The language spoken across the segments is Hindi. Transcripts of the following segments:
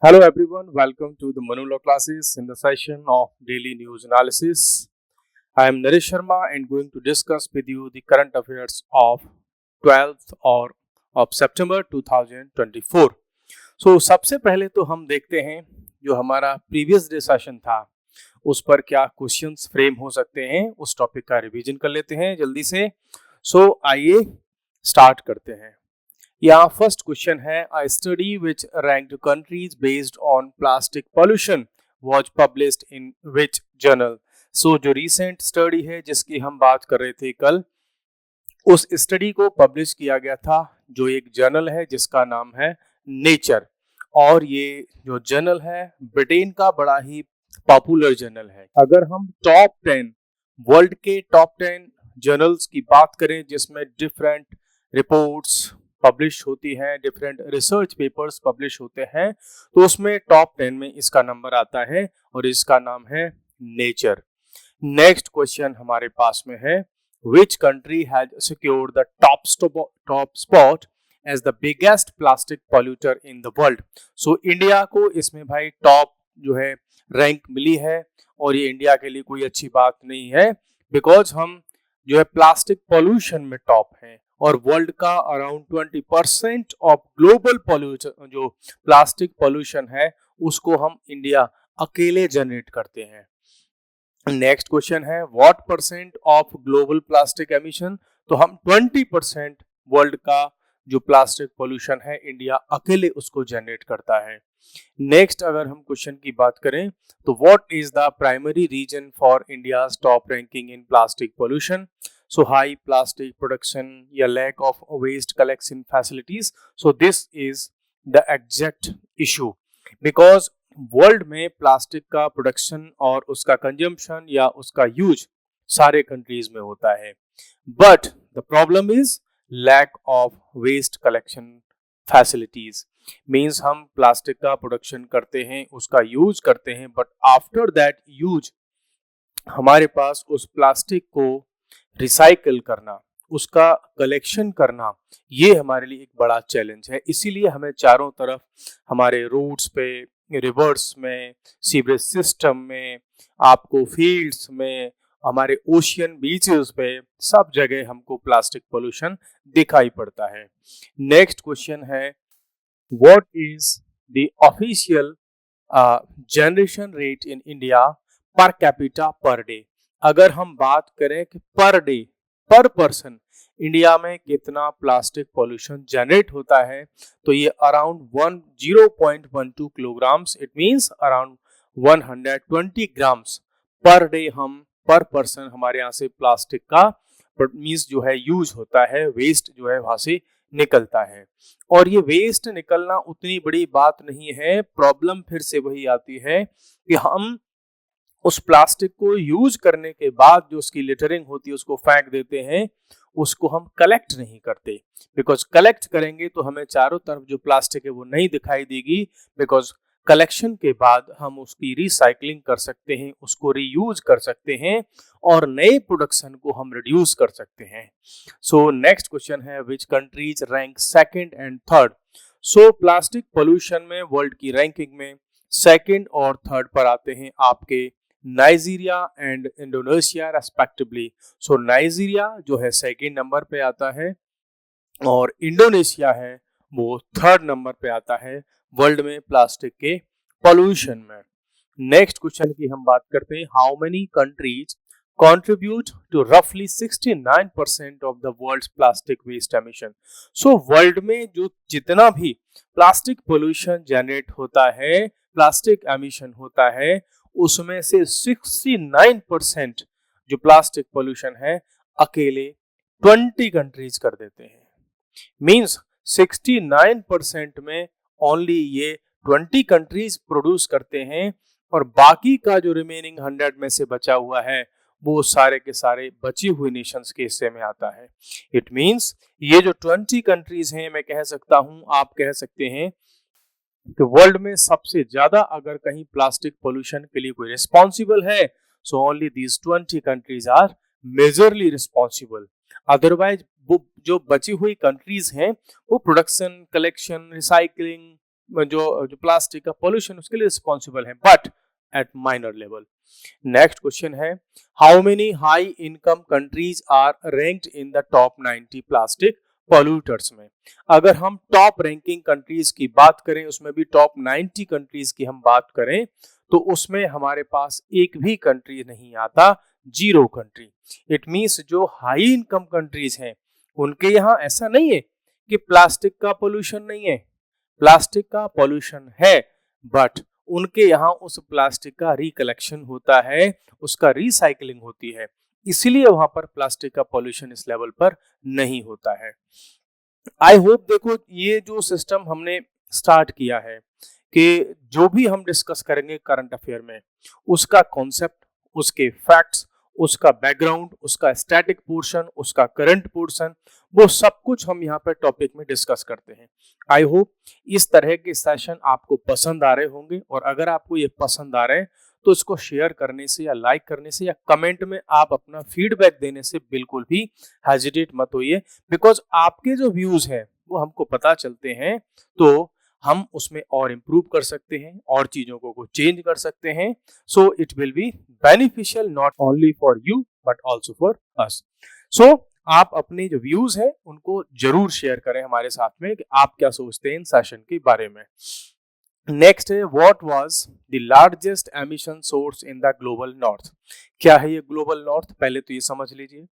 Hello everyone, welcome to the Manula classes in the session of daily news analysis. I am Naresh Sharma and going to discuss with you the current affairs of 12th or of September 2024. सबसे पहले तो हम देखते हैं जो हमारा प्रीवियस डे सेशन था उस पर क्या क्वेश्चंस फ्रेम हो सकते हैं, उस टॉपिक का रिवीजन कर लेते हैं जल्दी से। आइए स्टार्ट करते हैं। यहाँ फर्स्ट क्वेश्चन है, अ study which ranked countries based on plastic pollution was published in which journal. जो रीसेंट स्टडी है जिसकी हम बात कर रहे थे कल, उस स्टडी को पब्लिश किया गया था जो एक जर्नल है जिसका नाम है नेचर। और ये जो जर्नल है ब्रिटेन का बड़ा ही पॉपुलर जर्नल है। अगर हम टॉप 10 वर्ल्ड के टॉप 10 जर्नल्स की बात करें जिसमें डिफरेंट रिपोर्ट्स पब्लिश होती हैं, डिफरेंट रिसर्च पेपर्स पब्लिश होते हैं, तो उसमें टॉप 10 में इसका नंबर आता है और इसका नाम है नेचर। नेक्स्ट क्वेश्चन हमारे पास में है, which country had secured the top spot as the biggest plastic polluter in the world। India को इसमें भाई टॉप जो है रैंक मिली है और ये इंडिया के लिए कोई अच्छी बात नहीं है, बिकॉज हम जो है प्लास्टिक पॉल्यूशन में टॉप हैं और वर्ल्ड का अराउंड 20% ऑफ ग्लोबल पॉल्यूशन जो प्लास्टिक पॉल्यूशन है उसको हम इंडिया अकेले जनरेट करते हैं। नेक्स्ट क्वेश्चन है, what percent of global plastic emission. तो हम 20% वर्ल्ड का जो प्लास्टिक पॉल्यूशन है इंडिया अकेले उसको जनरेट करता है। नेक्स्ट अगर हम क्वेश्चन की बात करें तो what is the primary reason for India's top ranking in plastic pollution. High plastic production या lack of waste collection facilities. This is the exact issue, because world में प्लास्टिक का प्रोडक्शन और उसका कंजम्पशन या उसका यूज सारे कंट्रीज में होता है, but the problem is lack of waste collection facilities. Means हम प्लास्टिक का प्रोडक्शन करते हैं, उसका यूज करते हैं, बट आफ्टर दैट यूज हमारे पास उस प्लास्टिक को रिसाइकल करना, उसका कलेक्शन करना, ये हमारे लिए एक बड़ा चैलेंज है। इसीलिए हमें चारों तरफ हमारे रोड्स पे, रिवर्स में, सीवरेज सिस्टम में, आपको फील्ड्स में, हमारे ओशियन बीचेस पे, सब जगह हमको प्लास्टिक पोल्यूशन दिखाई पड़ता है। नेक्स्ट क्वेश्चन है, what is the official generation rate in India per capita per day. अगर हम बात करें कि पर डे, पर पर्सन इंडिया में कितना प्लास्टिक पॉल्यूशन जनरेट होता है, तो ये around 0.12 kilograms, it means around 120 grams per day हम पर पर्सन हमारे यहाँ से प्लास्टिक का मींस जो है यूज होता है, वेस्ट जो है वहां से निकलता है। और ये वेस्ट निकलना उतनी बड़ी बात नहीं है, प्रॉब्लम फिर से वही आती है कि हम उस प्लास्टिक को यूज करने के बाद जो उसकी लिटरिंग होती है उसको फेंक देते हैं, उसको हम कलेक्ट नहीं करते। बिकॉज कलेक्ट करेंगे तो हमें चारों तरफ जो प्लास्टिक है वो नहीं दिखाई देगी, बिकॉज कलेक्शन के बाद हम उसकी रिसाइकलिंग कर सकते हैं, उसको रीयूज कर सकते हैं और नए प्रोडक्शन को हम रिड्यूस कर सकते हैं। नेक्स्ट क्वेश्चन है, which countries rank second and third. Plastic pollution में वर्ल्ड की रैंकिंग में सेकंड और थर्ड पर आते हैं आपके Nigeria and Indonesia respectively. Nigeria जो है सेकंड नंबर पे आता है और इंडोनेशिया है वो थर्ड नंबर पे आता है वर्ल्ड में प्लास्टिक के पोल्यूशन में। नेक्स्ट क्वेश्चन की हम बात करते हैं, how many countries contribute to roughly 69% of the world's plastic waste emission। World में जो जितना भी प्लास्टिक पोल्यूशन जनरेट होता है, प्लास्टिक एमिशन होता है, उसमें से 69% जो प्लास्टिक पोल्यूशन है अकेले 20 कंट्रीज कर देते हैं। मींस 69% में ओनली ये 20 कंट्रीज प्रोड्यूस करते हैं और बाकी का जो रिमेनिंग 100 में से बचा हुआ है वो सारे के सारे बची हुई नेशंस के हिस्से में आता है। इट मींस ये जो 20 कंट्रीज हैं, मैं कह सकता हूं, आप कह सकते हैं कि वर्ल्ड में सबसे ज्यादा अगर कहीं प्लास्टिक पोल्यूशन के लिए कोई रिस्पॉन्सिबल है, so only these 20 countries are majorly responsible. Otherwise वो जो बची हुई कंट्रीज हैं वो प्रोडक्शन, कलेक्शन, रिसाइकलिंग, जो जो प्लास्टिक का पॉल्यूशन उसके लिए रिस्पॉन्सिबल है, but at minor level. Next question है, how many high income countries are ranked in the top 90 plastic polluters में। अगर हम टॉप रैंकिंग कंट्रीज की बात करें, उसमें भी टॉप 90 कंट्रीज की हम बात करें, तो उसमें हमारे पास एक भी कंट्री नहीं आता, 0 कंट्री। इट मींस जो हाई इनकम कंट्रीज हैं उनके यहाँ ऐसा नहीं है कि प्लास्टिक का पोल्यूशन नहीं है, प्लास्टिक का पोल्यूशन है, बट उनके यहाँ उस प्लास्टिक का रिकलेक्शन होता है, उसका रिसाइकलिंग होती है, इसलिए वहां पर प्लास्टिक का पोल्यूशन इस लेवल पर नहीं होता है। आई होप देखो ये जो सिस्टम हमने स्टार्ट किया है कि जो भी हम डिस्कस करेंगे करंट अफेयर में, उसका कॉन्सेप्ट, उसके फैक्ट्स, उसका बैकग्राउंड, उसका स्टैटिक पोर्शन, उसका करंट पोर्शन, वो सब कुछ हम यहाँ पर टॉपिक में डिस्कस करते हैं। आई होप इस तरह के सेशन आपको पसंद आ रहे होंगे, और अगर आपको ये पसंद आ रहे हैं तो इसको शेयर करने से या लाइक करने से या कमेंट में आप अपना फीडबैक देने से बिल्कुल भी हेजिटेट मत होइए, बिकॉज आपके जो व्यूज हैं वो हमको पता चलते हैं, तो हम उसमें और इम्प्रूव कर सकते हैं और चीजों को चेंज कर सकते हैं। So it will be beneficial not only for you but also for us. So आप अपने जो व्यूज हैं उनको जरूर शेयर करें हमारे साथ में कि आप क्या सोचते हैं इन सेशन के बारे में। नेक्स्ट है, what was the largest emission source in the global north. क्या है ये ग्लोबल नॉर्थ, पहले तो ये समझ लीजिए।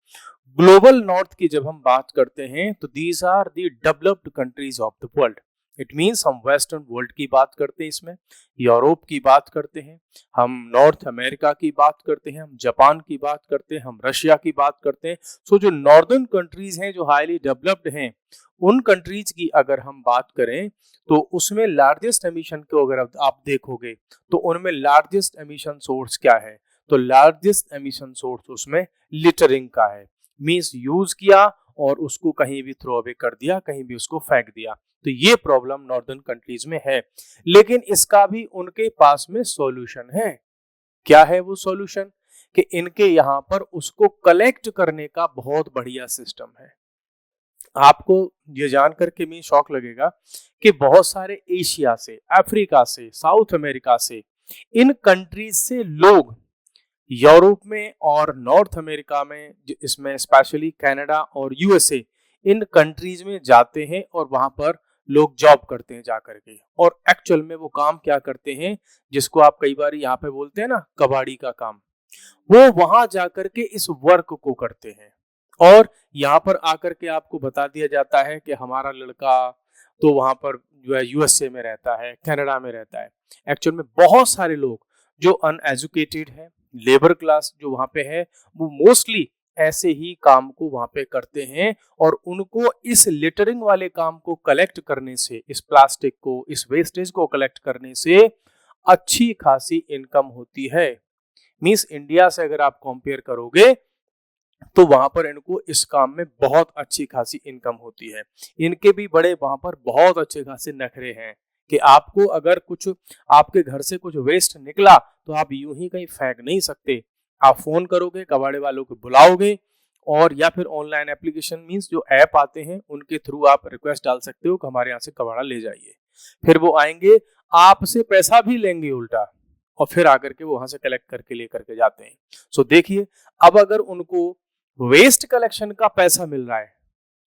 ग्लोबल नॉर्थ की जब हम बात करते हैं तो these are the developed countries of the world. It means हम वेस्टर्न वर्ल्ड की बात करते हैं, इसमें यूरोप की बात करते हैं, हम नॉर्थ अमेरिका की बात करते हैं, हम जापान की बात करते हैं, हम रशिया की बात करते हैं। सो जो नॉर्दर्न कंट्रीज हैं जो हाईली डेवलप्ड हैं, उन कंट्रीज की अगर हम बात करें तो उसमें लार्जेस्ट एमिशन को अगर आप देखोगे तो उनमें लार्जेस्ट एमिशन सोर्स क्या है, तो लार्जेस्ट एमिशन सोर्स उसमें लिटरिंग का है। मींस यूज किया और उसको कहीं भी थ्रो अवे कर दिया, कहीं भी उसको फेंक दिया, तो ये प्रॉब्लम नॉर्दर्न कंट्रीज में है। लेकिन इसका भी उनके पास में सॉल्यूशन है। क्या है वो सॉल्यूशन, कि इनके यहाँ पर उसको कलेक्ट करने का बहुत बढ़िया सिस्टम है। आपको ये जानकर के भी शौक लगेगा कि बहुत सारे एशिया से, अफ्रीका से, साउथ अमेरिका से, इन कंट्रीज से लोग यूरोप में और नॉर्थ अमेरिका में, इसमें स्पेशली कनाडा और यूएसए, इन कंट्रीज में जाते हैं और वहां पर लोग जॉब करते हैं जाकर के। और एक्चुअल में वो काम क्या करते हैं, जिसको आप कई बार यहाँ पे बोलते हैं ना कबाड़ी का काम, वो वहां जाकर के इस वर्क को करते हैं। और यहाँ पर आकर के आपको बता दिया जाता है कि हमारा लड़का तो वहां पर जो है यूएसए में रहता है, कनाडा में रहता है। एक्चुअल में बहुत सारे लोग जो अनएजुकेटेड है, लेबर क्लास जो वहां पे है, वो मोस्टली ऐसे ही काम को वहां पे करते हैं, और उनको इस लिटरिंग वाले काम को कलेक्ट करने से, इस प्लास्टिक को, इस वेस्टेज को कलेक्ट करने से अच्छी खासी इनकम होती है। मींस इंडिया से अगर आप कंपेयर करोगे तो वहां पर इनको इस काम में बहुत अच्छी खासी इनकम होती है। इनके भी बड़े वहां पर बहुत अच्छे खासे नखरे हैं कि आपको अगर कुछ आपके घर से कुछ वेस्ट निकला तो आप यूं ही कहीं फेंक नहीं सकते। आप फोन करोगे, कबाड़े वालों को बुलाओगे, और या फिर ऑनलाइन एप्लीकेशन मींस जो ऐप आते हैं उनके थ्रू आप रिक्वेस्ट डाल सकते हो कि हमारे यहाँ से कबाड़ा ले जाइए। फिर वो आएंगे, आपसे पैसा भी लेंगे उल्टा, और फिर आकर के वो वहां से कलेक्ट करके लेकर के जाते हैं। सो देखिए, अब अगर उनको वेस्ट कलेक्शन का पैसा मिल रहा है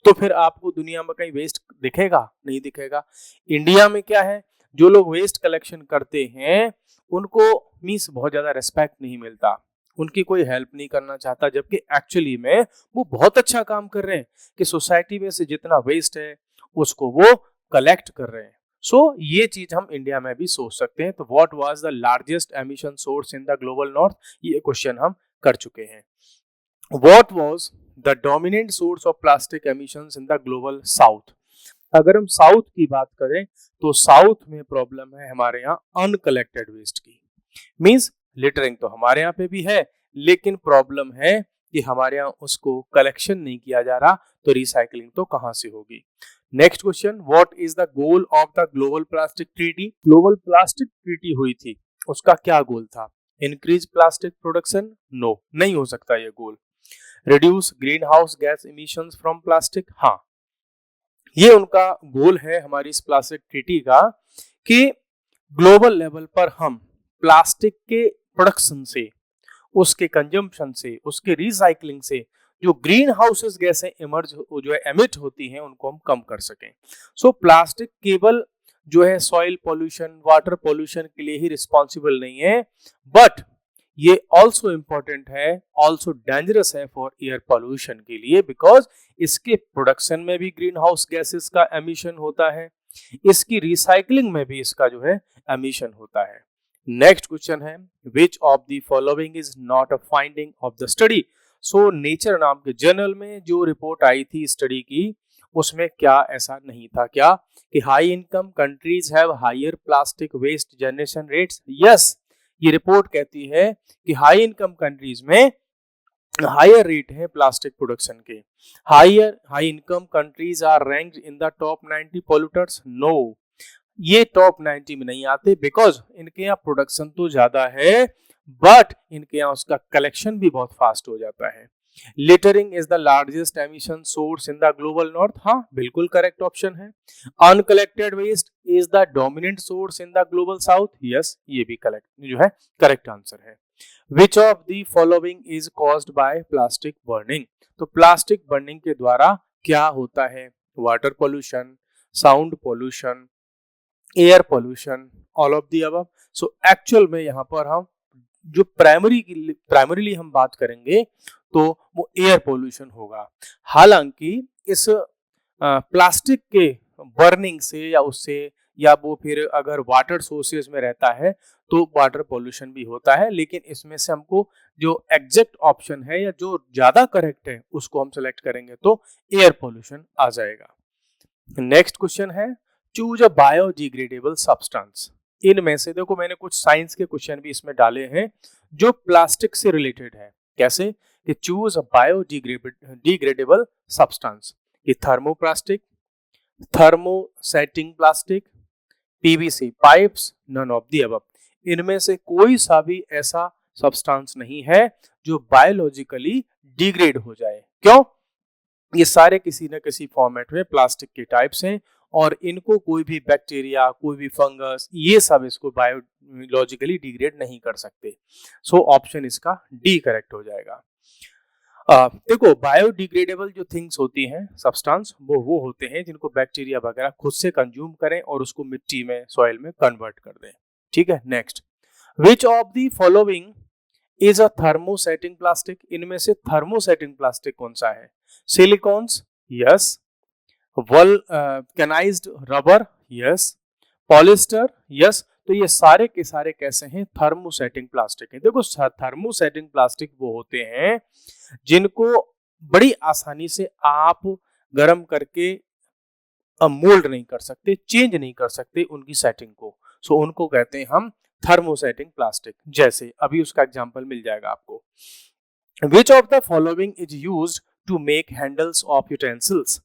तो फिर आपको दुनिया में कहीं वेस्ट दिखेगा? नहीं दिखेगा। इंडिया में क्या है, जो लोग वेस्ट कलेक्शन करते हैं उनको मींस बहुत ज्यादा रिस्पेक्ट नहीं मिलता, उनकी कोई हेल्प नहीं करना चाहता, जबकि एक्चुअली में वो बहुत अच्छा काम कर रहे हैं कि सोसाइटी में से जितना वेस्ट है उसको वो कलेक्ट कर रहे हैं। सो ये चीज हम इंडिया में भी सोच सकते हैं। तो what was the largest emission source in the global north, ये क्वेश्चन हम कर चुके हैं। What was the dominant source of plastic emissions in the global south? अगर हम साउथ की बात करें तो साउथ में प्रॉब्लम है हमारे यहाँ अनकलेक्टेड वेस्ट की। मींस लिटरिंग तो हमारे यहाँ पे भी है, लेकिन प्रॉब्लम है कि हमारे यहाँ उसको कलेक्शन नहीं किया जा रहा, तो रिसाइकलिंग तो कहाँ से होगी। Next question, what is the goal of the global plastic treaty. Global plastic treaty हुई थी, उसका क्या गोल था? Increase plastic production? नो, नहीं हो सकता ये goal. Reduce greenhouse gas emissions from plastic? हाँ, ये उनका गोल है हमारी इस प्लास्टिक ट्रीटी का, कि ग्लोबल लेवल पर हम प्लास्टिक के प्रोडक्शन से, उसके कंजम्पशन से, उसके रिसाइकलिंग से जो ग्रीन हाउसेस गैसें इमर्ज जो है एमिट होती हैं उनको हम कम कर सकें। सो प्लास्टिक केवल जो है सॉइल पोल्यूशन, वाटर पोल्यूशन के लिए ही रिस्पॉन्सिबल नहीं है, बट ये ऑल्सो इम्पोर्टेंट है, ऑल्सो डेंजरस है फॉर एयर पोल्यूशन के लिए, बिकॉज इसके प्रोडक्शन में भी ग्रीन हाउस गैसेस का एमिशन होता है, इसकी रिसाइकलिंग में भी इसका जो है एमिशन होता है। नेक्स्ट क्वेश्चन है, which of the following is not a finding of the study. So nature नाम के जर्नल में जो रिपोर्ट आई थी स्टडी की, उसमें क्या ऐसा नहीं था क्या कि high income countries have higher plastic waste generation rates? Yes, ये रिपोर्ट कहती है कि हाई इनकम कंट्रीज में हायर रेट है प्लास्टिक प्रोडक्शन के। High income countries are ranked in the top 90 polluters? No, ये टॉप 90 में नहीं आते, बिकॉज इनके यहाँ प्रोडक्शन तो ज्यादा है, बट इनके यहाँ उसका कलेक्शन भी बहुत फास्ट हो जाता है। Littering is the largest emission source in the global north? हाँ, बिल्कुल करेक्ट ऑप्शन है। Uncollected waste is the dominant source in the global south? Yes, ये भी करेक्ट जो है करेक्ट आंसर है। Which of the following is caused by plastic burning? तो प्लास्टिक बर्निंग के द्वारा क्या होता है? Water pollution, sound pollution, air pollution, all of the above. So actual में यहाँ पर हम जो प्राइमरीली हम बात करेंगे तो वो एयर पोल्यूशन होगा। हालांकि इस प्लास्टिक के बर्निंग से या उससे, या वो फिर अगर वाटर सोर्सेज में रहता है तो वाटर पोल्यूशन भी होता है, लेकिन इसमें से हमको जो एग्जैक्ट ऑप्शन है या जो ज्यादा करेक्ट है उसको हम सेलेक्ट करेंगे तो एयर पोल्यूशन आ जाएगा। नेक्स्ट क्वेश्चन है, चूज अ बायोडिग्रेडेबल सब्सटेंस। इनमें से देखो मैंने कुछ साइंस के क्वेश्चन भी इसमें डाले हैं जो प्लास्टिक से रिलेटेड है। कैसे कि चूज अ बायोडिग्रेडेबल सब्सटेंस, कि thermoplastic, thermosetting plastic, PVC pipes, none of the above. इनमें से कोई सा भी ऐसा सब्सटेंस नहीं है जो बायोलॉजिकली डिग्रेड हो जाए। क्यों? ये सारे किसी न किसी फॉर्मेट में प्लास्टिक के टाइप्स हैं और इनको कोई भी बैक्टीरिया, कोई भी फंगस, ये सब इसको बायोलॉजिकली डिग्रेड नहीं कर सकते। सो ऑप्शन इसका डी करेक्ट हो जाएगा। देखो बायोडिग्रेडेबल जो थिंग्स होती हैं, सब्सटेंस, वो होते हैं जिनको बैक्टीरिया वगैरह खुद से कंज्यूम करें और उसको मिट्टी में, सॉइल में कन्वर्ट कर दें। ठीक है, next, which of the following is a thermosetting plastic? इनमें से थर्मोसेटिंग प्लास्टिक कौन सा है? Silicones? Yes. Vulcanised rubber? Yes. Polyester? Yes. तो ये सारे के सारे कैसे हैं? थर्मोसेटिंग प्लास्टिक है। देखो थर्मोसेटिंग प्लास्टिक वो होते हैं जिनको बड़ी आसानी से आप गर्म करके मोल्ड नहीं कर सकते, चेंज नहीं कर सकते उनकी सेटिंग को। सो उनको कहते हैं हम थर्मोसेटिंग प्लास्टिक। जैसे अभी उसका एग्जांपल मिल जाएगा आपको। Which of the following is used to make handles of utensils?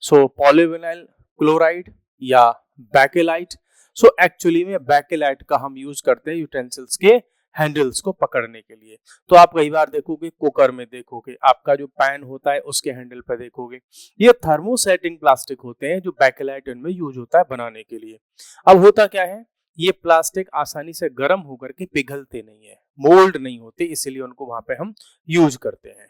So polyvinyl chloride या बैकेलाइट? सो एक्चुअली में बैकेलाइट का हम यूज करते हैं यूटेंसिल्स के हैंडल्स को पकड़ने के लिए। तो आप कई बार देखोगे कुकर में, देखोगे आपका जो पैन होता है उसके हैंडल पर देखोगे ये थर्मोसेटिंग प्लास्टिक होते हैं जो बैकेलाइट इनमें यूज होता है बनाने के लिए। अब होता क्या है, ये प्लास्टिक आसानी से गर्म होकर के पिघलते नहीं है, मोल्ड नहीं होते, इसीलिए उनको वहां पे हम यूज करते हैं।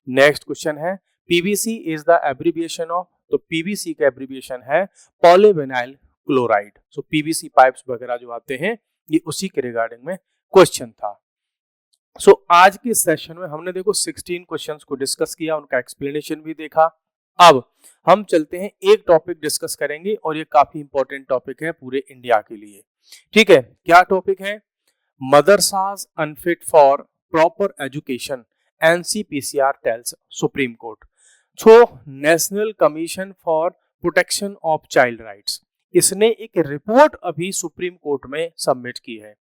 नेक्स्ट क्वेश्चन है, PVC is the abbreviation of? तो पीवीसी का एब्रिविएशन है पॉलीविनाइल क्लोराइड। सो पीवीसी पाइप्स वगैरह जो आते हैं ये उसी के रिगार्डिंग में क्वेश्चन था। सो आज के सेशन में हमने देखो 16 क्वेश्चंस को डिस्कस किया, उनका एक्सप्लेनेशन भी देखा। अब हम चलते हैं एक टॉपिक डिस्कस करेंगे और ये काफी इंपॉर्टेंट टॉपिक है पूरे इंडिया के लिए। ठीक है, क्या टॉपिक है? Madrasas unfit for proper education, NCPCR tells Supreme Court. So National Commission for Protection of Child Rights, इसने एक रिपोर्ट अभी सुप्रीम कोर्ट में सबमिट की है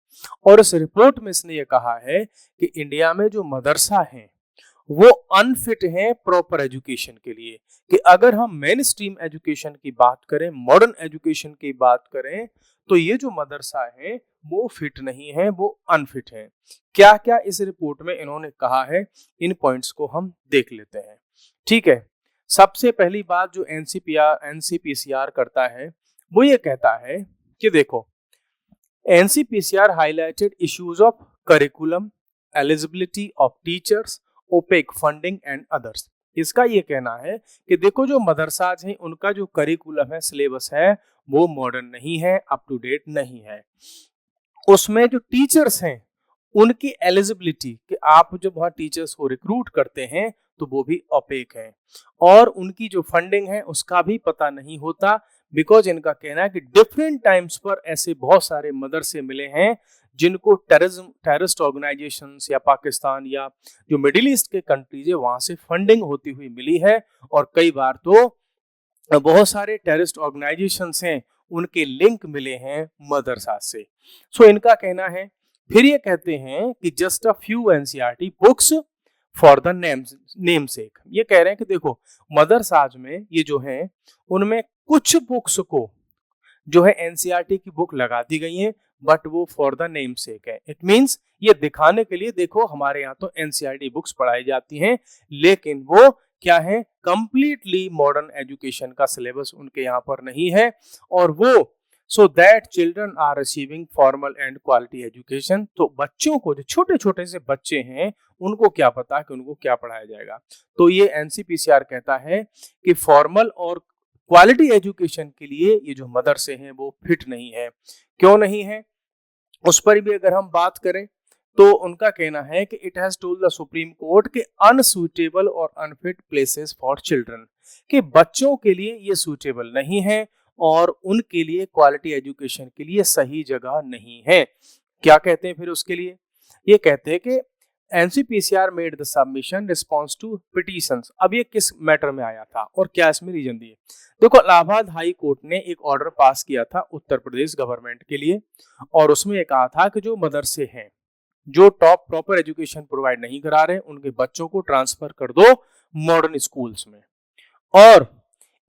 और इस रिपोर्ट में इसने ये कहा है कि इंडिया में जो मदरसा हैं वो अनफिट हैं प्रॉपर एजुकेशन के लिए। कि अगर हम मेन स्ट्रीम एजुकेशन की बात करें, मॉडर्न एजुकेशन की बात करें, तो ये जो मदरसा है वो फिट नहीं है, वो अनफिट है। क्या क्या इस रिपोर्ट में इन्होंने कहा है, इन पॉइंट्स को हम देख लेते हैं। ठीक है, सबसे पहली बात जो एनसीपीसीआर करता है वो ये कहता है कि देखो NCPCR highlighted issues of curriculum, eligibility of teachers, opaque funding and others. इसका ये कहना है कि देखो जो मदरसाज हैं उनका जो करिकुलम है, सिलेबस है, वो मॉडर्न नहीं है, अप टू डेट नहीं है। उसमें जो टीचर्स हैं उनकी एलिजिबिलिटी कि आप जब वहाँ टीचर्स को रिक्रूट करते हैं तो वो भी ओपेक है, और उनकी जो फंडिंग है उसका भी पता नहीं होता। बिकॉज इनका कहना है कि डिफरेंट टाइम्स पर ऐसे बहुत सारे मदरसे मिले हैं जिनको टेररिस्ट ऑर्गेनाइजेशंस या पाकिस्तान या जो मिडिल ईस्ट के कंट्रीज है वहां से फंडिंग होती हुई मिली है, और कई बार तो बहुत सारे टेररिस्ट ऑर्गेनाइजेशंस हैं उनके लिंक मिले हैं मदरसा से। सो इनका कहना है, फिर ये कहते हैं कि just a few NCERT books for the name सेक। ये कह रहे हैं कि देखो मदरसाज में ये जो है उनमें कुछ बुक्स को जो है एनसीईआरटी की बुक लगा दी गई है, बट वो फॉर द नेम सेक है। इट मींस ये दिखाने के लिए देखो हमारे यहाँ तो एनसीईआरटी बुक्स पढ़ाई जाती हैं, लेकिन वो क्या है, कंप्लीटली मॉडर्न एजुकेशन का सिलेबस उनके यहाँ पर नहीं है, और वो so that children are receiving formal and quality education. तो बच्चों को, जो छोटे छोटे से बच्चे हैं, उनको क्या पता कि उनको क्या पढ़ाया जाएगा। तो ये एनसीपीसीआर कहता है कि फॉर्मल और क्वालिटी एजुकेशन के लिए ये जो मदरसे हैं वो फिट नहीं है। क्यों नहीं है उस पर भी अगर हम बात करें तो उनका कहना है कि it has told the supreme court के अनसूटेबल और अनफिट प्लेसेस फॉर चिल्ड्रन, कि बच्चों के लिए ये सूटेबल नहीं है और उनके लिए क्वालिटी एजुकेशन के लिए सही जगह नहीं है। क्या कहते हैं फिर उसके लिए, ये कहते हैं कि NCPCR made the submission response to petitions. अब ये किस मैटर में आया था और क्या इसमें रीजन दिए। देखो इलाहाबाद हाई कोर्ट ने एक ऑर्डर पास किया था उत्तर प्रदेश गवर्नमेंट के लिए, और उसमें ये कहा था कि जो मदरसे हैं जो टॉप प्रॉपर एजुकेशन प्रोवाइड नहीं करा रहे उनके बच्चों को ट्रांसफर कर दो मॉडर्न स्कूल्स में। और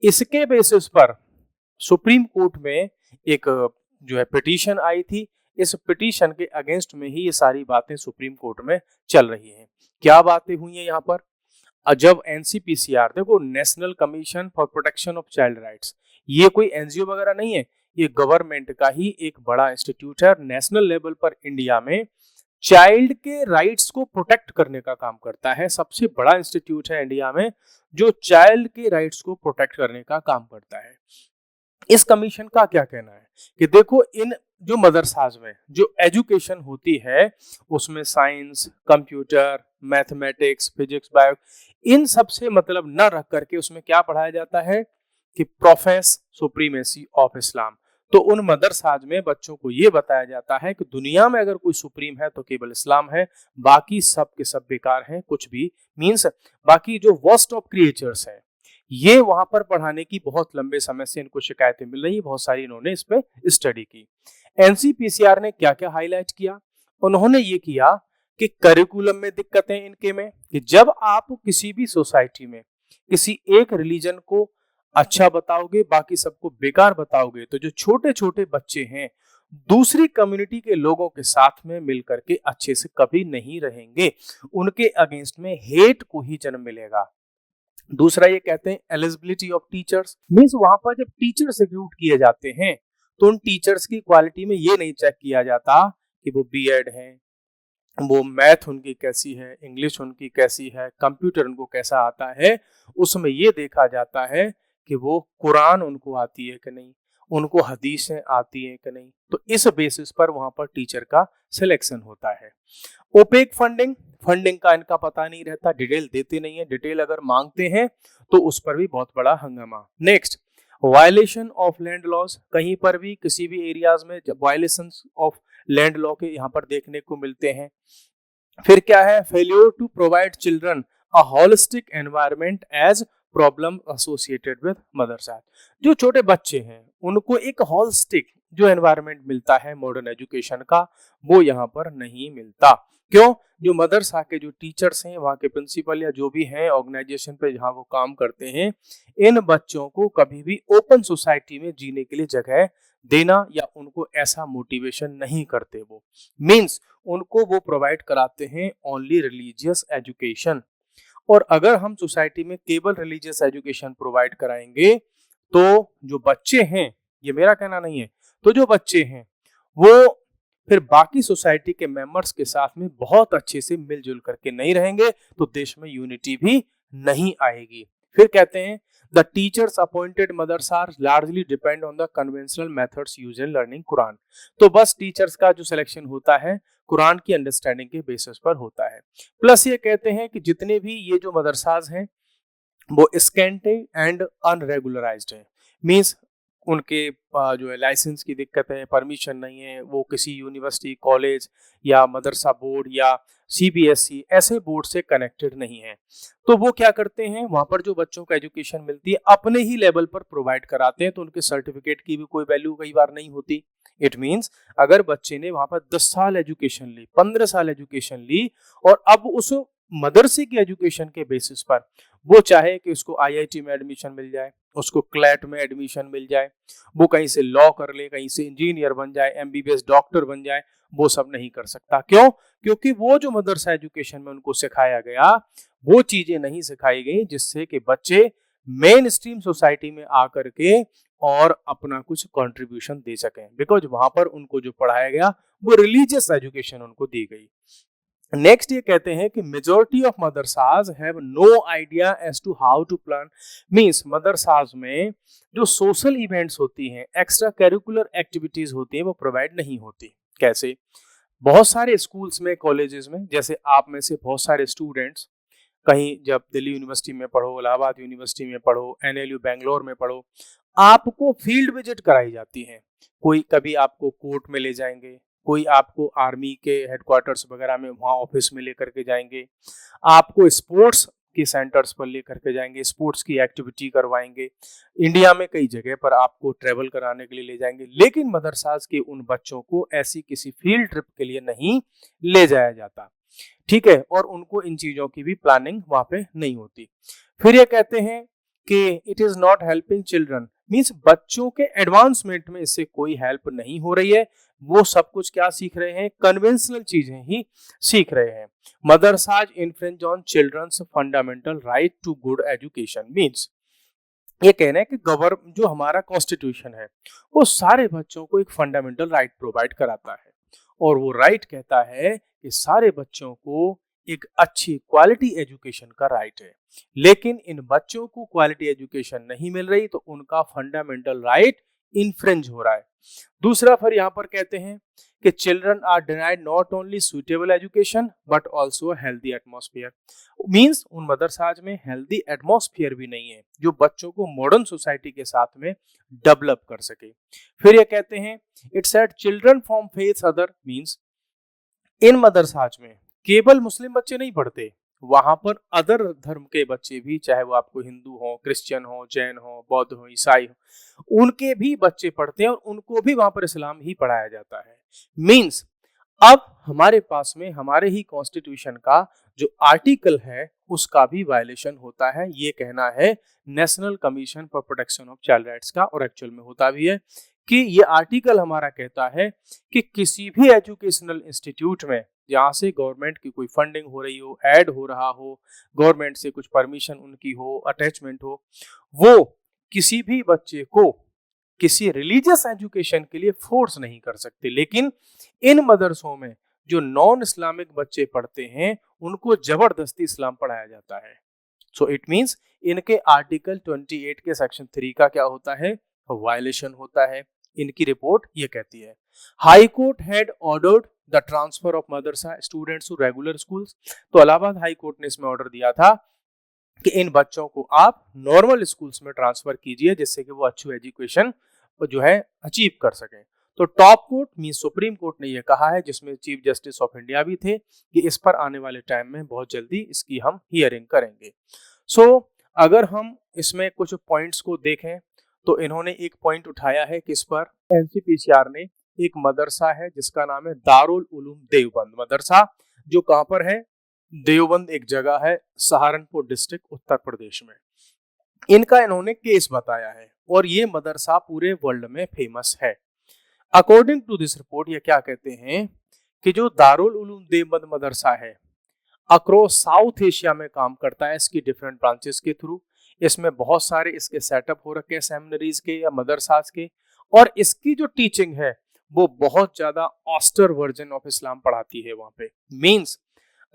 इसके बेसिस पर सुप्रीम कोर्ट में एक जो है पिटीशन आई थी। इस पिटीशन के अगेंस्ट में ही ये सारी बातें सुप्रीम कोर्ट में चल रही हैं। क्या बातें हुई हैं यहाँ पर, जब एनसीपीसीआर, देखो national Commission for Protection of Child rights, ये कोई एनजीओ वगैरह नहीं है, ये गवर्नमेंट का ही एक बड़ा इंस्टीट्यूट है। नेशनल लेवल पर इंडिया में चाइल्ड के राइट्स को प्रोटेक्ट करने का काम करता है। सबसे बड़ा इंस्टीट्यूट है इंडिया में जो चाइल्ड के राइट्स को प्रोटेक्ट करने का काम करता है। इस कमीशन का क्या कहना है कि देखो इन जो मदरसाज में जो एजुकेशन होती है उसमें science, computer, mathematics, physics, bio, इन सब से मतलब न रख करके उसमें क्या पढ़ाया जाता है कि प्रोफेस सुप्रीमेसी ऑफ इस्लाम। तो उन मदरसाज में बच्चों को ये बताया जाता है कि दुनिया में अगर कोई सुप्रीम है तो केवल इस्लाम है, बाकी सब के सब बेकार हैं, कुछ भी मींस बाकी जो वर्स्ट ऑफ क्रिएचर्स है। ये वहां पर पढ़ाने की बहुत लंबे समय से इनको शिकायतें मिल रही, बहुत सारी इन्होंने इस पे स्टडी की। एनसीपीसीआर ने क्या क्या हाईलाइट किया, उन्होंने ये किया कि करिकुलम में दिक्कतें इनके में, कि जब आप किसी भी सोसाइटी में किसी एक रिलीजन को अच्छा बताओगे बाकी सबको बेकार बताओगे, तो जो छोटे छोटे बच्चे हैं दूसरी कम्युनिटी के लोगों के साथ में मिलकर के अच्छे से कभी नहीं रहेंगे, उनके अगेंस्ट में हेट को ही जन्म मिलेगा। दूसरा ये कहते हैं एलिजिबिलिटी ऑफ टीचर्स, मींस वहां पर जब टीचर्स रिक्रूट किए जाते हैं तो उन टीचर्स की क्वालिटी में ये नहीं चेक किया जाता कि वो बीएड है, वो मैथ उनकी कैसी है, इंग्लिश उनकी कैसी है, कंप्यूटर उनको कैसा आता है। उसमें ये देखा जाता है कि वो कुरान उनको आती है कि नहीं, उनको हदीसें आती हैं कि नहीं। तो इस बेसिस पर वहां पर टीचर का सिलेक्शन होता है। ओपेक फंडिंग, फंडिंग का इनका पता नहीं रहता, डिटेल देते नहीं है, डिटेल अगर मांगते हैं तो उस पर भी बहुत बड़ा हंगामा। Next, violation of land laws, कहीं पर भी किसी भी एरियाज में वायलेशन ऑफ लैंड लॉ के यहाँ पर देखने को मिलते हैं। फिर क्या है, failure to provide children a holistic environment as problem associated with madrasa. जो छोटे बच्चे हैं उनको एक होलिस्टिक जो एनवायरनमेंट मिलता है मॉडर्न एजुकेशन का, वो यहाँ पर नहीं मिलता। क्यों, जो मदरसा के जो टीचर्स हैं, वहाँ के प्रिंसिपल या जो भी हैं ऑर्गेनाइजेशन पे जहाँ वो काम करते हैं, इन बच्चों को कभी भी ओपन सोसाइटी में जीने के लिए जगह देना या उनको ऐसा मोटिवेशन नहीं करते। वो मींस उनको वो प्रोवाइड कराते हैं ओनली रिलीजियस एजुकेशन। और अगर हम सोसाइटी में केवल रिलीजियस एजुकेशन प्रोवाइड कराएंगे तो जो बच्चे हैं, ये मेरा कहना नहीं है, तो जो बच्चे हैं वो फिर बाकी सोसाइटी के मेंबर्स के साथ में बहुत अच्छे से मिलजुल करके नहीं रहेंगे तो देश में यूनिटी भी नहीं आएगी। फिर कहते हैं the teachers appointed madrasas largely depend on the conventional methods used in learning Quran. तो बस टीचर्स का जो सिलेक्शन होता है कुरान की अंडरस्टैंडिंग के बेसिस पर होता है। प्लस ये कहते हैं कि जितने भी ये जो मदरसास हैं वो स्कैंटे एंड अनरेगुलराइज्ड है, मींस उनके जो है लाइसेंस की दिक्कत है, परमिशन नहीं है, वो किसी यूनिवर्सिटी, कॉलेज या मदरसा बोर्ड या सीबीएसई ऐसे बोर्ड से कनेक्टेड नहीं है। तो वो क्या करते हैं, वहां पर जो बच्चों को एजुकेशन मिलती है अपने ही लेवल पर प्रोवाइड कराते हैं, तो उनके सर्टिफिकेट की भी कोई वैल्यू कई बार नहीं होती। इट मीन्स अगर बच्चे ने वहां पर 10 साल एजुकेशन ली, 15 साल एजुकेशन ली और अब उस मदरसे की एजुकेशन के बेसिस पर वो चाहे कि उसको आईआईटी में एडमिशन मिल जाए, उसको क्लैट में एडमिशन मिल जाए, वो कहीं से लॉ कर ले, कहीं से इंजीनियर बन जाए, एमबीबीएस डॉक्टर बन जाए, वो सब नहीं कर सकता। क्यों? क्योंकि वो जो मदरसा एजुकेशन में उनको सिखाया गया वो चीजें नहीं सिखाई गई जिससे कि बच्चे मेन स्ट्रीम सोसाइटी में आकर के और अपना कुछ कंट्रीब्यूशन दे सकें, बिकॉज वहां पर उनको जो पढ़ाया गया वो रिलीजियस एजुकेशन उनको दी गई। नेक्स्ट ये कहते हैं कि majority of madrasas have no idea as to how to plan, means madrasas में जो सोशल इवेंट्स होती हैं, एक्स्ट्रा करिकुलर एक्टिविटीज होती हैं, वो प्रोवाइड नहीं होती। कैसे? बहुत सारे स्कूल्स में, कॉलेजेस में, जैसे आप में से बहुत सारे स्टूडेंट्स कहीं जब दिल्ली यूनिवर्सिटी में पढ़ो, इलाहाबाद यूनिवर्सिटी में पढ़ो, एनएलयू बैंगलोर में पढ़ो, आपको फील्ड विजिट कराई जाती है। कोई कभी आपको कोर्ट में ले जाएंगे, कोई आपको आर्मी के हेडक्वार्टर्स वगैरह में वहाँ ऑफिस में लेकर के जाएंगे, आपको स्पोर्ट्स के सेंटर्स पर लेकर के जाएंगे, स्पोर्ट्स की एक्टिविटी करवाएंगे, इंडिया में कई जगह पर आपको ट्रेवल कराने के लिए ले जाएंगे। लेकिन मदरसाज के उन बच्चों को ऐसी किसी फील्ड ट्रिप के लिए नहीं ले जाया जाता, ठीक है, और उनको इन चीजों की भी प्लानिंग वहां पे नहीं होती। फिर ये कहते हैं कि it is not helping children, means बच्चों के एडवांसमेंट में इससे कोई हेल्प नहीं हो रही है। वो सब कुछ क्या सीख रहे हैं? कन्वेंशनल चीजें ही सीख रहे हैं। Madrasas infringe on children's fundamental right to good education, means ये कहना है कि गवर्नमेंट जो हमारा कॉन्स्टिट्यूशन है वो सारे बच्चों को एक फंडामेंटल राइट प्रोवाइड कराता है, और वो राइट कहता है कि सारे बच्चों को एक अच्छी क्वालिटी एजुकेशन का राइट है। लेकिन इन बच्चों को क्वालिटी एजुकेशन नहीं मिल रही तो उनका फंडामेंटल राइट इन्फ्रिंज हो रहा है। दूसरा फिर यहाँ पर कहते हैं कि children are denied not only suitable education but also healthy atmosphere, means उन मदरसाज में हेल्दी एटमॉस्फेयर भी नहीं है जो बच्चों को मॉडर्न सोसाइटी के साथ में डेवलप कर सके। फिर ये कहते हैं it's at children from faith other, means इन मदरसाज में केवल मुस्लिम बच्चे नहीं पढ़ते, वहां पर अदर धर्म के बच्चे भी, चाहे वो आपको हिंदू हो, क्रिश्चियन हो, जैन हो, बौद्ध हो, ईसाई हो, उनके भी बच्चे पढ़ते हैं और उनको भी वहां पर इस्लाम ही पढ़ाया जाता है। मींस अब हमारे पास में हमारे ही कॉन्स्टिट्यूशन का जो आर्टिकल है उसका भी वायलेशन होता है, ये कहना है national Commission for Protection of Child rights का, और एक्चुअल में होता भी है कि ये आर्टिकल हमारा कहता है कि किसी भी एजुकेशनल इंस्टीट्यूट में जहाँ से गवर्नमेंट की कोई फंडिंग हो रही हो, ऐड हो रहा हो, गवर्नमेंट से कुछ परमिशन उनकी हो, अटैचमेंट हो, वो किसी भी बच्चे को किसी रिलीजियस एजुकेशन के लिए फोर्स नहीं कर सकते। लेकिन इन मदरसों में जो नॉन इस्लामिक बच्चे पढ़ते हैं उनको जबरदस्ती इस्लाम पढ़ाया जाता है। सो इट मींस इनके आर्टिकल 28 के सेक्शन 3 का क्या होता है? वायलेशन होता है। इनकी रिपोर्ट ये कहती है high court had ordered the transfer of madrasa students to regular schools, तो इलाहाबाद हाई कोर्ट ने इसमें ऑर्डर दिया था कि इन बच्चों को आप नॉर्मल स्कूल्स में ट्रांसफर कीजिए जिससे कि वो अच्छी एजुकेशन जो है अचीव कर सकें। तो top court means supreme court ने यह कहा है, जिसमें चीफ जस्टिस ऑफ इंडिया भी थे, कि इस पर आने वाले टाइम में बहुत जल्दी इसकी हम हियरिंग करेंगे। सो अगर हम इसमें कुछ पॉइंट्स को देखें तो इन्होंने एक पॉइंट उठाया है कि इस पर एनसीपीसीआर ने एक मदरसा है जिसका नाम है दारुल उलूम देवबंद मदरसा, जो कहां पर है? देवबंद एक जगह है सहारनपुर डिस्ट्रिक्ट उत्तर प्रदेश में। इनका इन्होंने केस बताया है और ये मदरसा पूरे वर्ल्ड में फेमस है। अकॉर्डिंग टू दिस रिपोर्ट ये क्या कहते हैं कि जो दारुल उलूम देवबंद मदरसा है अक्रॉस साउथ एशिया में काम करता है इसकी डिफरेंट ब्रांचेस के थ्रू। इसमें बहुत सारे इसके सेटअप हो रखे हैं सेमिनरीज के या मदरसाज के, और इसकी जो टीचिंग है वो बहुत ज्यादा ऑस्टर वर्जन ऑफ इस्लाम पढ़ाती है वहां पे। मींस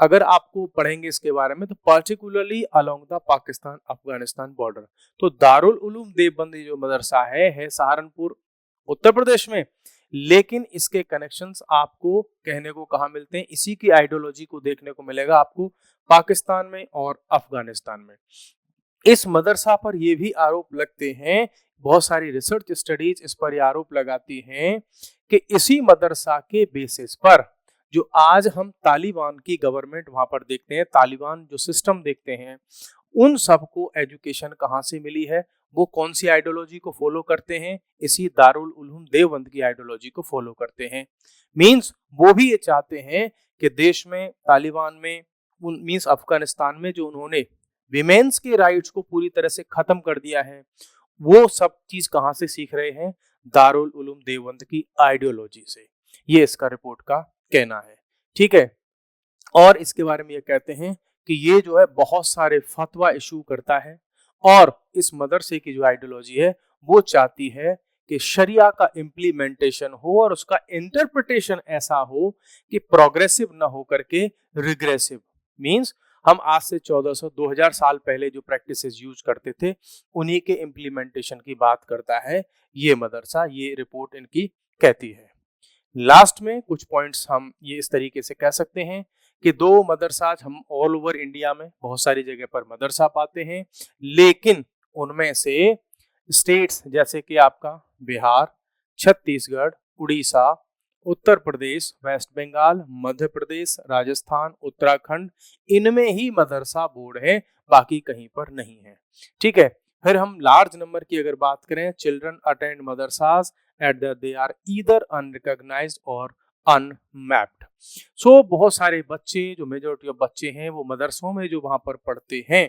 अगर आपको पढ़ेंगे इसके बारे में तो particularly along the Pakistan Afghanistan border. तो दारुल उलूम देवबंद जो मदरसा है सहारनपुर उत्तर प्रदेश में, लेकिन इसके कनेक्शंस आपको कहने को कहाँ मिलते हैं, इसी की आइडियोलॉजी को देखने को मिलेगा आपको पाकिस्तान में और अफगानिस्तान में। इस मदरसा पर यह भी आरोप लगते हैं, बहुत सारी रिसर्च स्टडीज इस पर यह आरोप लगाती हैं कि इसी मदरसा के बेसिस पर जो आज हम तालिबान की गवर्नमेंट वहां पर देखते हैं, तालिबान जो सिस्टम देखते हैं, उन सबको एजुकेशन कहाँ से मिली है, वो कौन सी आइडियोलॉजी को फॉलो करते हैं, इसी दारुल उलूम देवबंद की आइडियोलॉजी को फॉलो करते हैं। मींस वो भी ये चाहते हैं कि देश में तालिबान में मींस अफगानिस्तान में जो उन्होंने विमेन्स के राइट्स को पूरी तरह से खत्म कर दिया है, वो सब चीज कहां से सीख रहे हैं, दारुल उलूम देवबंद की आइडियोलॉजी से। ये इसका रिपोर्ट का कहना है, ठीक है। और इसके बारे में ये कहते हैं कि ये जो है बहुत सारे फतवा इशू करता है, और इस मदरसे की जो आइडियोलॉजी है वो चाहती है कि शरिया का इम्प्लीमेंटेशन हो और उसका इंटरप्रिटेशन ऐसा हो कि प्रोग्रेसिव ना हो करके रिग्रेसिव। मींस हम आज से 1400-2000 साल पहले जो प्रैक्टिसेस यूज करते थे उन्हीं के इम्प्लीमेंटेशन की बात करता है ये मदरसा, ये रिपोर्ट इनकी कहती है। लास्ट में कुछ पॉइंट्स हम ये इस तरीके से कह सकते हैं कि दो मदरसा हम ऑल ओवर इंडिया में बहुत सारी जगह पर मदरसा पाते हैं, लेकिन उनमें से स्टेट्स जैसे कि आपका बिहार, छत्तीसगढ़, उड़ीसा, उत्तर प्रदेश, वेस्ट बंगाल, मध्य प्रदेश, राजस्थान, उत्तराखंड, इनमें ही मदरसा बोर्ड है, बाकी कहीं पर नहीं है, ठीक है। फिर हम लार्ज नंबर की अगर बात करें, children attend madrasas at the they are either unrecognised और अनमैप्ड। सो बहुत सारे बच्चे, जो मेजोरिटी ऑफ बच्चे हैं वो मदरसों में जो वहां पर पढ़ते हैं,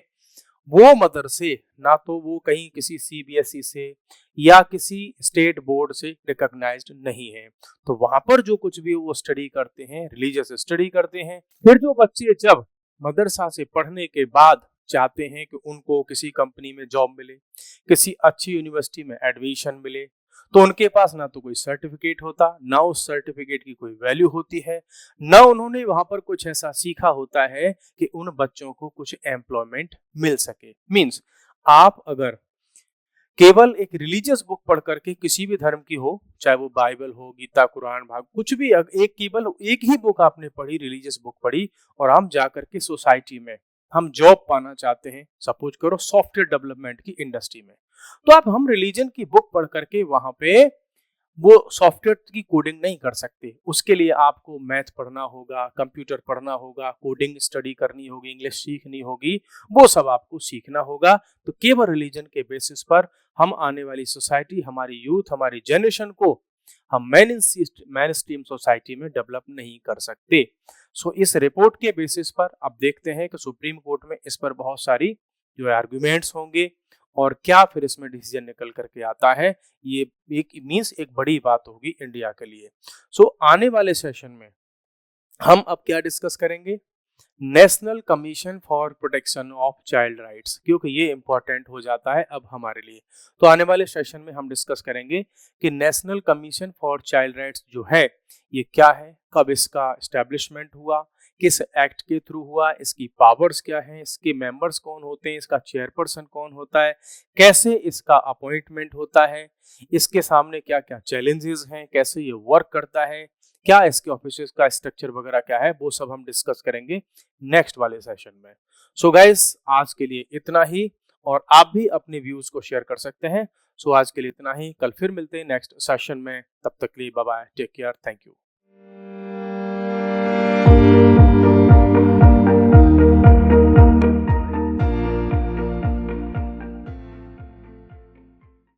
वो मदरसे ना तो वो कहीं किसी सीबीएसई से या किसी स्टेट बोर्ड से रिकॉग्नाइज्ड नहीं है। तो वहां पर जो कुछ भी वो स्टडी करते हैं, रिलीजियस स्टडी करते हैं। फिर जो बच्चे जब मदरसा से पढ़ने के बाद चाहते हैं कि उनको किसी कंपनी में जॉब मिले, किसी अच्छी यूनिवर्सिटी में एडमिशन मिले, तो उनके पास ना तो कोई सर्टिफिकेट होता, ना उस सर्टिफिकेट की कोई वैल्यू होती है, ना उन्होंने वहां पर कुछ ऐसा सीखा होता है कि उन बच्चों को कुछ एम्प्लॉयमेंट मिल सके। मींस आप अगर केवल एक रिलीजियस बुक पढ़ करके किसी भी धर्म की हो, चाहे वो बाइबल हो, गीता, कुरान, भाग, कुछ भी, एक केवल एक ही बुक आपने पढ़ी, रिलीजियस बुक पढ़ी, और हम जाकर के सोसाइटी में हम जॉब पाना चाहते हैं, सपोज करो सॉफ्टवेयर डेवलपमेंट की इंडस्ट्री में, तो आप हम रिलीजन की बुक पढ़ करके वहां पे वो सॉफ्टवेयर की कोडिंग नहीं कर सकते। उसके लिए आपको मैथ पढ़ना होगा, कंप्यूटर पढ़ना होगा, कोडिंग स्टडी करनी होगी, इंग्लिश सीखनी होगी, वो सब आपको सीखना होगा। तो केवल रिलीजन के बेसिस पर हम आने वाली सोसाइटी, हमारी यूथ, हमारी जनरेशन को हम मेन स्ट्रीम सोसाइटी में डेवलप नहीं कर सकते। सो इस रिपोर्ट के बेसिस पर अब देखते हैं कि सुप्रीम कोर्ट में इस पर बहुत सारी जो आर्गुमेंट्स होंगे और क्या फिर इसमें डिसीजन निकल करके आता है। ये एक बड़ी बात होगी इंडिया के लिए। सो आने वाले सेशन में हम अब क्या डिस्कस करेंगे, national Commission for Protection of Child rights, क्योंकि ये इंपॉर्टेंट हो जाता है अब हमारे लिए। तो आने वाले सेशन में हम डिस्कस करेंगे कि national Commission for child rights जो है ये क्या है, कब इसका एस्टेब्लिशमेंट हुआ, किस एक्ट के थ्रू हुआ, इसकी पावर्स क्या हैं, इसके मेंबर्स कौन होते हैं, इसका चेयरपर्सन कौन होता है, कैसे इसका अपॉइंटमेंट होता है, इसके सामने क्या क्या चैलेंजेस हैं, कैसे ये वर्क करता है, क्या इसके ऑफिस का स्ट्रक्चर वगैरह क्या है, वो सब हम डिस्कस करेंगे नेक्स्ट वाले सेशन में। सो गाइस आज के लिए इतना ही, और आप भी अपने व्यूज को शेयर कर सकते हैं। सो आज के लिए इतना ही, कल फिर मिलते हैं नेक्स्ट सेशन में, तब तक के लिए bye bye, take care, thank you.